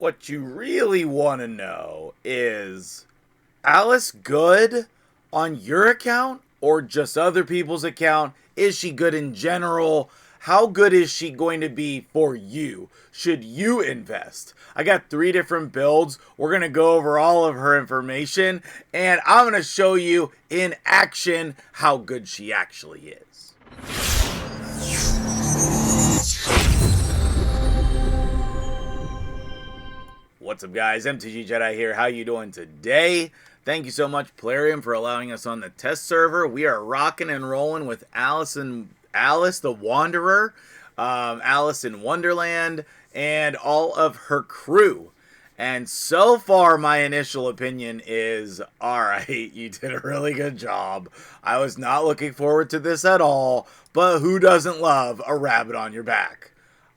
What you really want to know is Alice good on your account or just other people's account? Is she good in general? How good is she going to be for you? Should you invest? I got 3 different builds. We're going to go over all of her information, and I'm going to show you in action how good she actually is. What's up, guys? MtgJedi here. How you doing today? Thank you so much, Plarium, for allowing us on the test server. We are rocking and rolling with Alice the Wanderer, Alice in Wonderland, and all of her crew. And so far, my initial opinion is, alright, you did a really good job. I was not looking forward to this at all, but who doesn't love a rabbit on your back?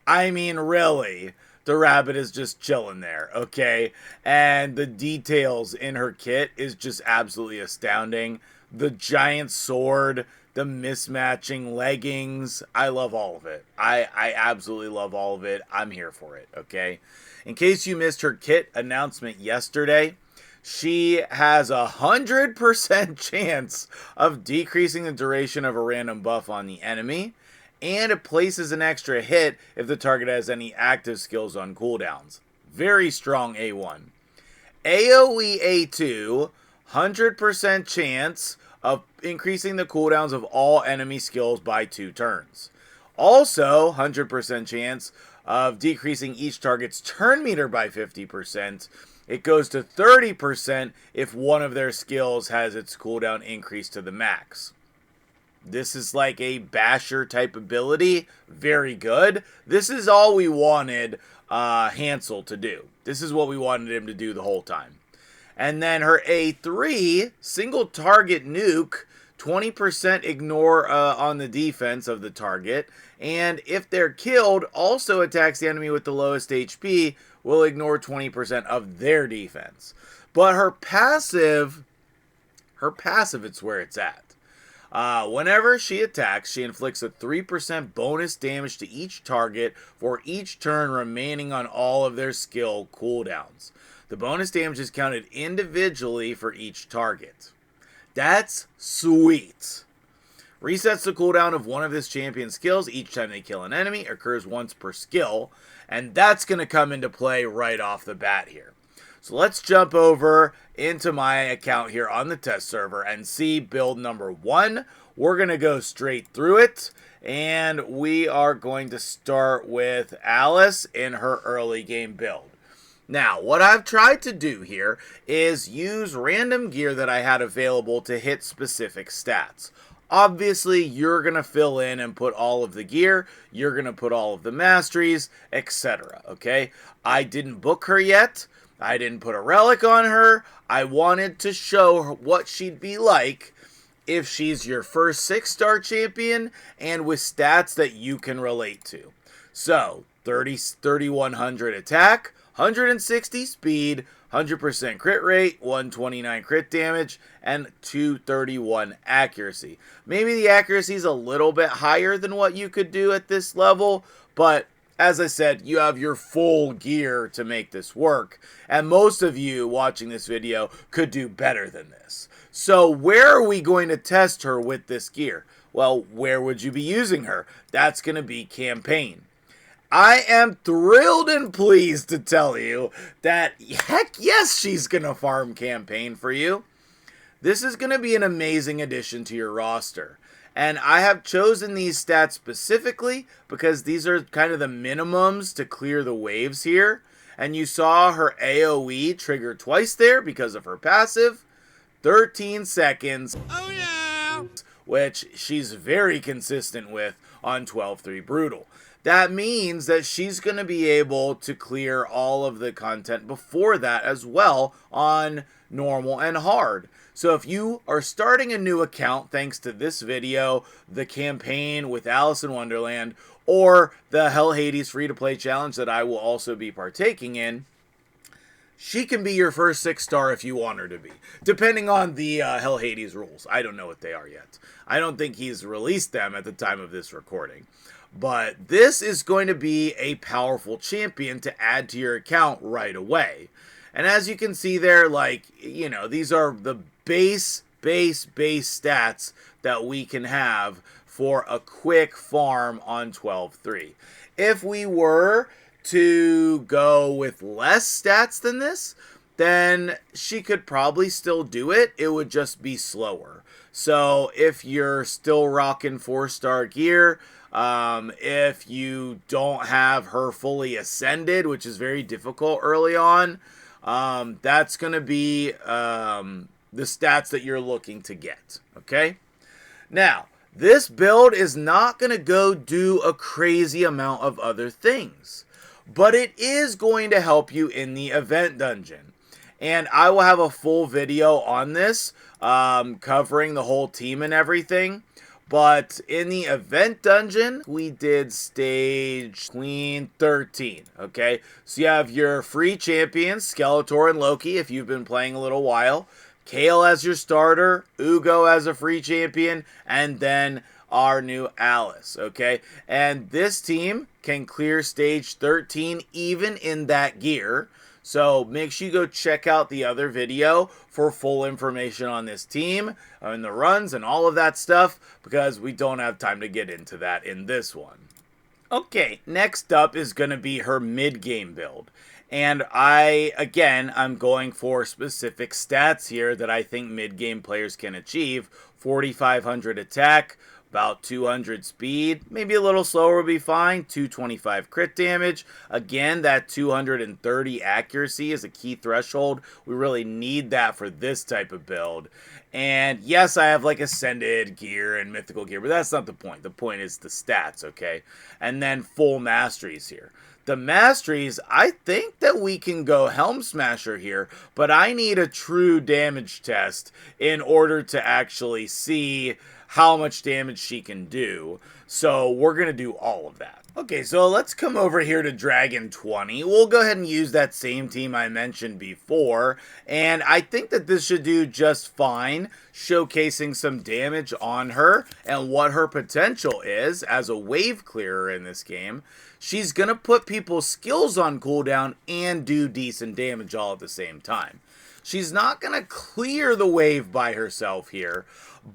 I mean, really. The rabbit is just chilling there, okay? And the details in her kit is just absolutely astounding. The giant sword, the mismatching leggings, I love all of it. I absolutely love all of it. I'm here for it, okay? In case you missed her kit announcement yesterday, she has 100% chance of decreasing the duration of a random buff on the enemy, and it places an extra hit if the target has any active skills on cooldowns. Very strong A1. AoE A2, 100% chance of increasing the cooldowns of all enemy skills by 2 turns. Also, 100% chance of decreasing each target's turn meter by 50%. It goes to 30% if one of their skills has its cooldown increased to the max. This is like a basher type ability. Very good. This is all we wanted Hansel to do. This is what we wanted him to do the whole time. And then her A3, single target nuke, 20% ignore on the defense of the target. And if they're killed, also attacks the enemy with the lowest HP, will ignore 20% of their defense. But her passive, it's where it's at. Whenever she attacks, she inflicts a 3% bonus damage to each target for each turn remaining on all of their skill cooldowns. The bonus damage is counted individually for each target. That's sweet. Resets the cooldown of one of this champion's skills each time they kill an enemy, occurs once per skill, and that's going to come into play right off the bat here. So let's jump over into my account here on the test server and see build number 1. We're going to go straight through it, and we are going to start with Alice in her early game build. Now, what I've tried to do here is use random gear that I had available to hit specific stats. Obviously, you're going to fill in and put all of the gear. You're going to put all of the masteries, etc. Okay? I didn't book her yet. I didn't put a relic on her. I wanted to show her what she'd be like if she's your first 6-star champion and with stats that you can relate to. So, 3100 attack, 160 speed, 100% crit rate, 129 crit damage, and 231 accuracy. Maybe the accuracy is a little bit higher than what you could do at this level, but as I said, you have your full gear to make this work, and most of you watching this video could do better than this. So where are we going to test her with this gear? Well, where would you be using her? That's going to be campaign. I am thrilled and pleased to tell you that, heck yes, she's going to farm campaign for you. This is going to be an amazing addition to your roster. And I have chosen these stats specifically because these are kind of the minimums to clear the waves here. And you saw her AoE trigger twice there because of her passive. 13 seconds. Oh yeah! Which she's very consistent with on 12-3 Brutal. That means that she's going to be able to clear all of the content before that as well on normal and hard. So if you are starting a new account thanks to this video, the campaign with Alice in Wonderland, or the Hell Hades free-to-play challenge that I will also be partaking in, she can be your first 6-star if you want her to be, depending on the Hell Hades rules. I don't know what they are yet. I don't think he's released them at the time of this recording. But this is going to be a powerful champion to add to your account right away. And as you can see there, like, you know, these are the base stats that we can have for a quick farm on 12-3. If we were to go with less stats than this, then she could probably still do it. It would just be slower. So if you're still rocking 4-star gear, if you don't have her fully ascended, which is very difficult early on, that's going to be the stats that you're looking to get, okay? Now, this build is not going to go do a crazy amount of other things, but it is going to help you in the event dungeon. And I will have a full video on this, covering the whole team and everything. But in the event dungeon, we did stage Queen 13, okay? So you have your free champions, Skeletor and Loki, if you've been playing a little while. Kale as your starter, Ugo as a free champion, and then our new Alice, okay? And this team can clear stage 13 even in that gear. So make sure you go check out the other video for full information on this team and the runs and all of that stuff, because we don't have time to get into that in this one. Okay, next up is going to be her mid-game build. And I'm going for specific stats here that I think mid-game players can achieve. 4,500 attack, about 200 speed, maybe a little slower would be fine. 225 crit damage. Again, that 230 accuracy is a key threshold. We really need that for this type of build. And yes, I have like ascended gear and mythical gear, but that's not the point. The point is the stats, okay? And then full masteries here. The masteries, I think that we can go Helm Smasher here, but I need a true damage test in order to actually see how much damage she can do. So we're going to do all of that. Okay, so let's come over here to Dragon 20. We'll go ahead and use that same team I mentioned before, and I think that this should do just fine, showcasing some damage on her and what her potential is as a wave clearer in this game. She's going to put people's skills on cooldown and do decent damage all at the same time. She's not going to clear the wave by herself here,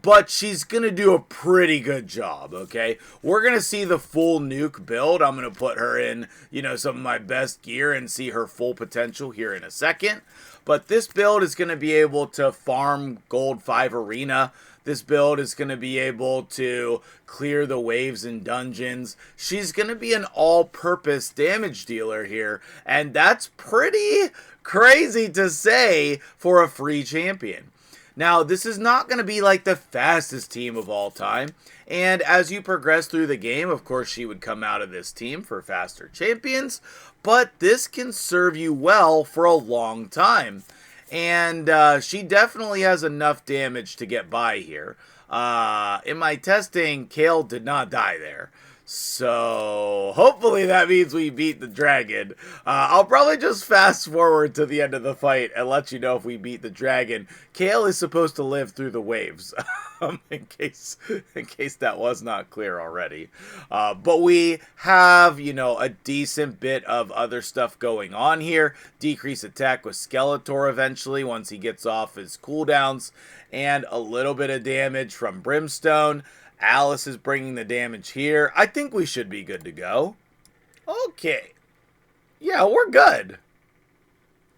but she's going to do a pretty good job, okay? We're going to see the full nuke build. I'm going to put her in, you know, some of my best gear and see her full potential here in a second. But this build is going to be able to farm Gold 5 Arena. This build is going to be able to clear the waves in dungeons. She's going to be an all-purpose damage dealer here, and that's pretty crazy to say for a free champion. Now, this is not going to be like the fastest team of all time, and as you progress through the game, of course, she would come out of this team for faster champions, but this can serve you well for a long time. And she definitely has enough damage to get by here. In my testing, Kale did not die there. So hopefully that means we beat the dragon. I'll probably just fast forward to the end of the fight and let you know if we beat the dragon. Kale is supposed to live through the waves, in case that was not clear already. But we have, you know, a decent bit of other stuff going on here. Decrease attack with Skeletor eventually once he gets off his cooldowns, and a little bit of damage from Brimstone. Alice is bringing the damage here. I think we should be good to go. Okay. Yeah, we're good.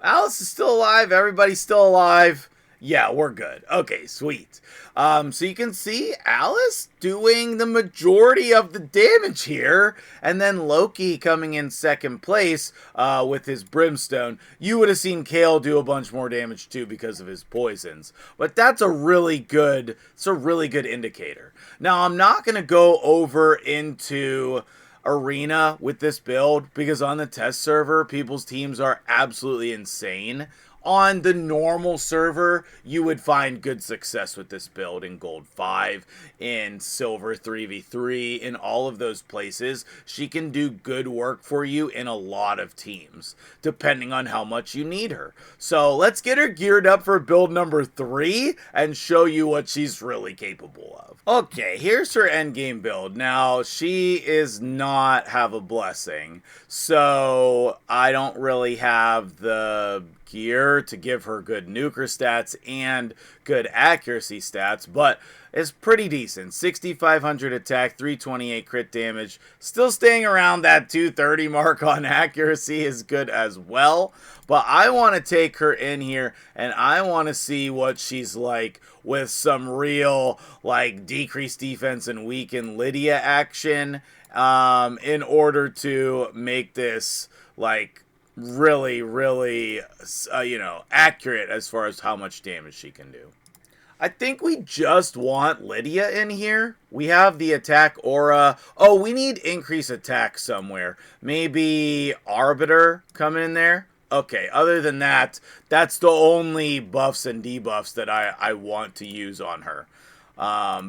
Alice is still alive. Everybody's still alive. Yeah, we're good. Okay, sweet. So you can see Alice doing the majority of the damage here, and then Loki coming in second place with his Brimstone. You would have seen Kale do a bunch more damage too because of his poisons, but that's a really good indicator. Now, I'm not going to go over into Arena with this build because on the test server, people's teams are absolutely insane on the normal server, you would find good success with this build in Gold 5, in Silver 3v3, in all of those places. She can do good work for you in a lot of teams, depending on how much you need her. So let's get her geared up for build number 3 and show you what she's really capable of. Okay, here's her endgame build. Now, she is not have a blessing, so I don't really have the gear to give her good nuker stats and good accuracy stats, but it's pretty decent. 6,500 attack, 328 crit damage, still staying around that 230 mark on accuracy is good as well. But I want to take her in here and I want to see what she's like with some real like decreased defense and weaken Lydia action in order to make this like really, you know, accurate as far as how much damage she can do. I think we just want Lydia in here. We have the attack aura. Oh, we need increase attack somewhere. Maybe Arbiter coming in there. Okay, other than that, that's the only buffs and debuffs that I want to use on her.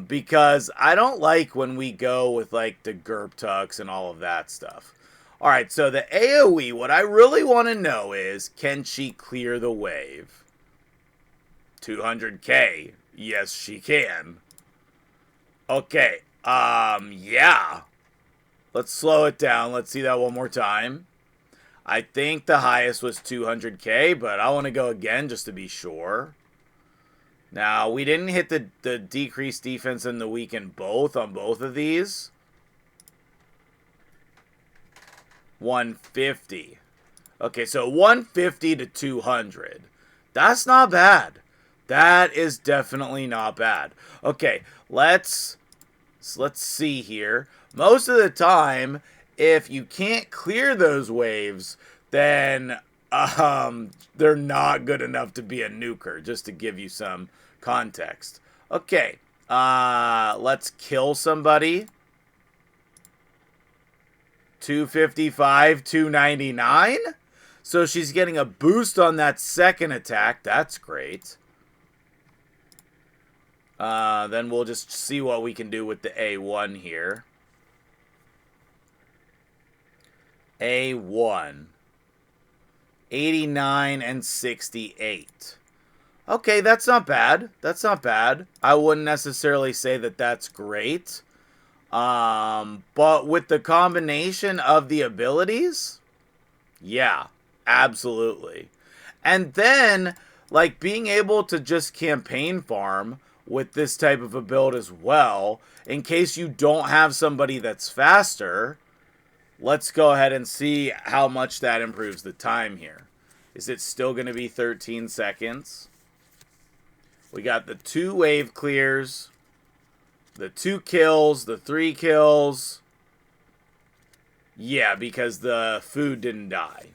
Because I don't like when we go with like the Gerb Tucks and all of that stuff. Alright, so the AoE, what I really want to know is, can she clear the wave? 200k. Yes, she can. Okay, yeah. Let's slow it down. Let's see that one more time. I think the highest was 200k, but I want to go again just to be sure. Now, we didn't hit the decreased defense and the weaken both on both of these. 150. Okay, so 150 to 200. That's not bad. That is definitely not bad. Okay, let's see here. Most of the time, if you can't clear those waves, then they're not good enough to be a nuker, just to give you some context. Okay, let's kill somebody. 255, 299. So she's getting a boost on that second attack. That's great. Then we'll just see what we can do with the A1 here. A1. 89 and 68. Okay, that's not bad. That's not bad. I wouldn't necessarily say that that's great. But with the combination of the abilities, yeah, absolutely. And then, like, being able to just campaign farm with this type of a build as well, in case you don't have somebody that's faster, let's go ahead and see how much that improves the time here. Is it still going to be 13 seconds? We got the 2 wave clears, the 2 kills, the 3 kills. Yeah, because the food didn't die.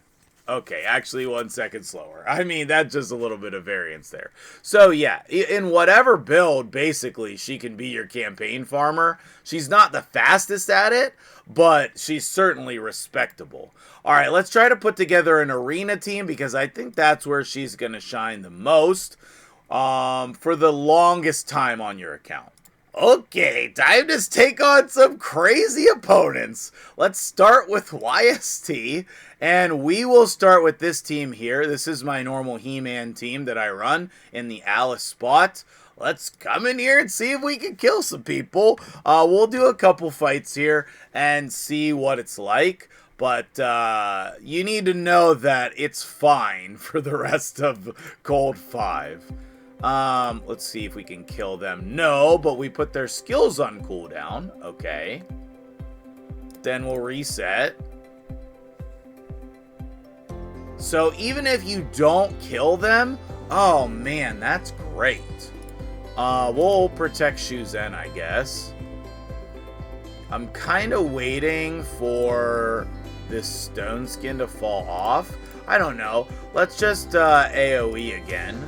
Okay, actually 1 second slower. I mean, that's just a little bit of variance there. So yeah, in whatever build, basically, she can be your campaign farmer. She's not the fastest at it, but she's certainly respectable. Alright, let's try to put together an arena team, because I think that's where she's going to shine the most for the longest time on your account. Okay, time to take on some crazy opponents. Let's start with YST, and we will start with this team here. This is my normal He-Man team that I run in the Alice spot. Let's come in here and see if we can kill some people. We'll do a couple fights here and see what it's like. But you need to know that it's fine for the rest of Gold 5. Let's see if we can kill them. No, but we put their skills on cooldown. Okay. Then we'll reset. So even if you don't kill them, oh man, that's great. We'll protect Shuzen, I guess. I'm kind of waiting for this stone skin to fall off. I don't know. Let's just AoE again.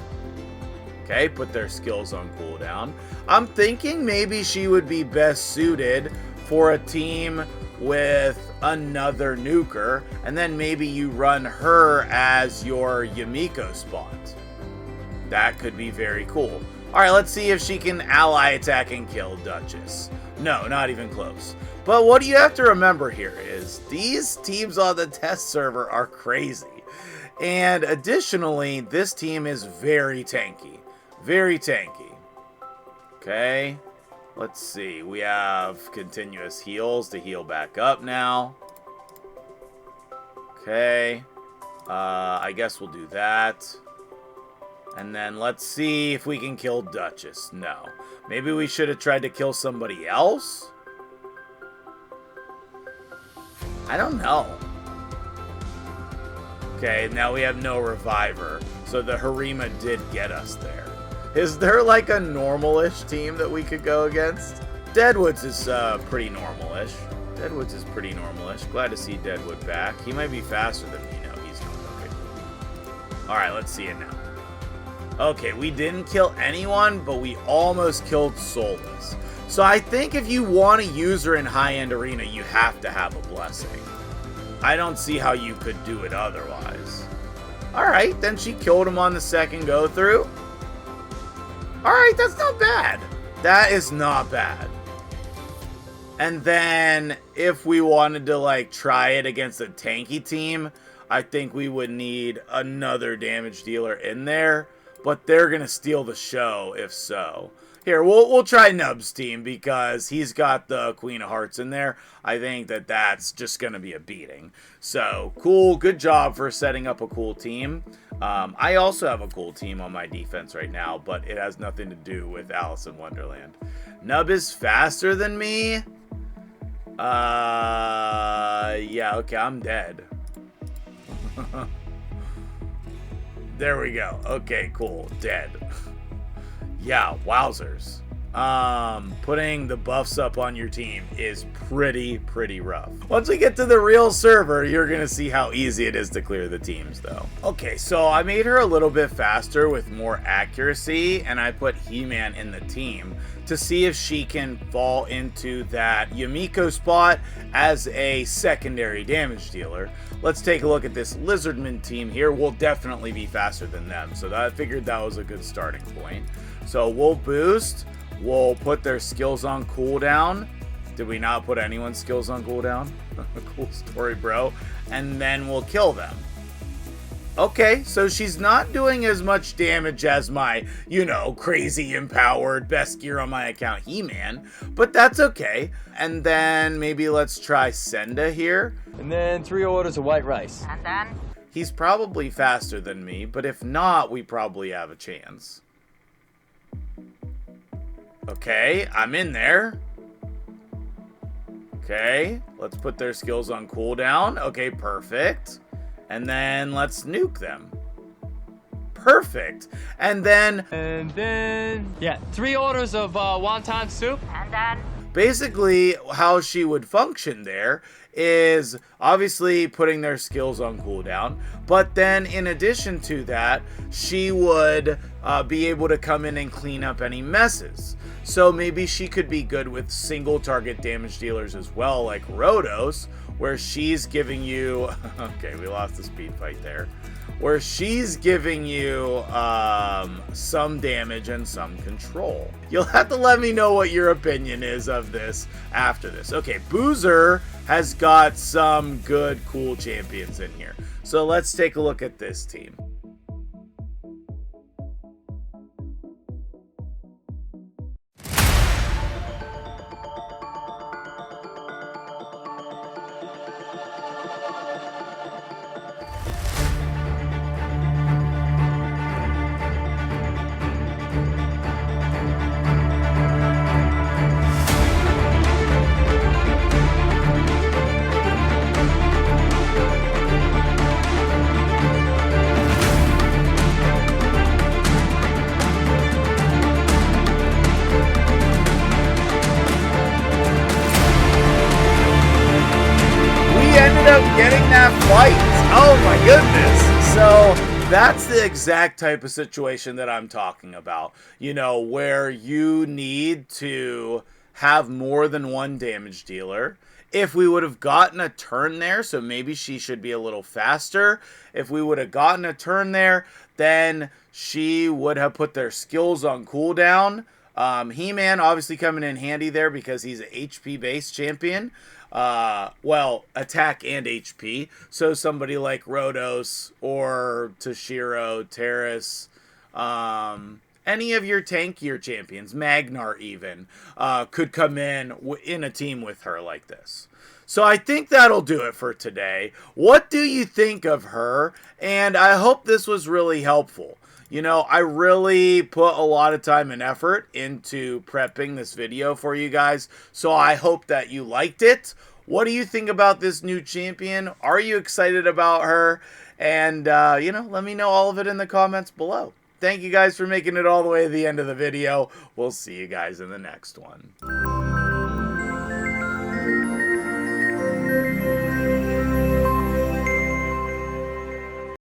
Okay, put their skills on cooldown. I'm thinking maybe she would be best suited for a team with another nuker, and then maybe you run her as your Yumiko spot. That could be very cool. Alright, let's see if she can ally attack and kill Duchess. No, not even close. But what you have to remember here is these teams on the test server are crazy. And additionally, this team is very tanky. Very tanky. Okay. Let's see. We have continuous heals to heal back up now. Okay. I guess we'll do that. And then let's see if we can kill Duchess. No. Maybe we should have tried to kill somebody else? I don't know. Okay, now we have no reviver. So the Harima did get us there. Is there like a normal-ish team that we could go against? Deadwoods is pretty normal-ish. Deadwoods is pretty normal-ish. Glad to see Deadwood back. He might be faster than me. No, he's not. Okay. Alright, let's see it now. Okay, we didn't kill anyone, but we almost killed Soulless. So I think if you want to use her in high-end arena, you have to have a blessing. I don't see how you could do it otherwise. Alright, then she killed him on the second go-through. Alright, that's not bad. That is not bad. And then, if we wanted to, like, try it against a tanky team, I think we would need another damage dealer in there. But they're going to steal the show, if so. Here, we'll try Nub's team because he's got the Queen of Hearts in there. I think that that's just going to be a beating. So, cool. Good job for setting up a cool team. I also have a cool team on my defense right now, but it has nothing to do with Alice in Wonderland. Nub is faster than me? Yeah, okay, I'm dead. There we go. Okay, cool. Dead. Yeah, wowzers. Putting the buffs up on your team is pretty rough. Once we get to the real server, you're gonna see how easy it is to clear the teams, though. Okay, so I made her a little bit faster with more accuracy, and I put He-Man in the team to see if she can fall into that Yumiko spot as a secondary damage dealer. Let's take a look at this Lizardman team here. We'll definitely be faster than them, so I figured that was a good starting point. So we'll boost. We'll put their skills on cooldown. Did we not put anyone's skills on cooldown? Cool story, bro. And then we'll kill them. Okay, so she's not doing as much damage as my, you know, crazy empowered best gear on my account He-Man, but that's okay. And then maybe let's try Senda here. And then 3 orders of white rice. And then? He's probably faster than me, but if not, we probably have a chance. Okay, I'm in there. Okay, let's put their skills on cooldown. Okay, perfect. And then let's nuke them. Perfect. And then... yeah, 3 orders of wonton soup. And then? Basically, how she would function there is obviously putting their skills on cooldown, but then in addition to that, she would be able to come in and clean up any messes. So maybe she could be good with single target damage dealers as well, like Rhodos, where she's giving you... Okay, we lost the speed fight there. Where she's giving you some damage and some control. You'll have to let me know what your opinion is of this after this. Okay, Boozer has got some good, cool champions in here. So let's take a look at this team. Getting that fight. Oh my goodness. So that's the exact type of situation that I'm talking about. You know, where you need to have more than one damage dealer. If we would have gotten a turn there, so maybe she should be a little faster. If we would have gotten a turn there, then she would have put their skills on cooldown. He-Man obviously coming in handy there because he's an HP-based champion. Well, attack and HP. So somebody like Rhodos or Toshiro, Terrace, any of your tankier champions, Magnar even, could come in a team with her like this. So I think that'll do it for today. What do you think of her? And I hope this was really helpful. You know, I really put a lot of time and effort into prepping this video for you guys, so I hope that you liked it. What do you think about this new champion? Are you excited about her? And, you know, let me know all of it in the comments below. Thank you guys for making it all the way to the end of the video. We'll see you guys in the next one.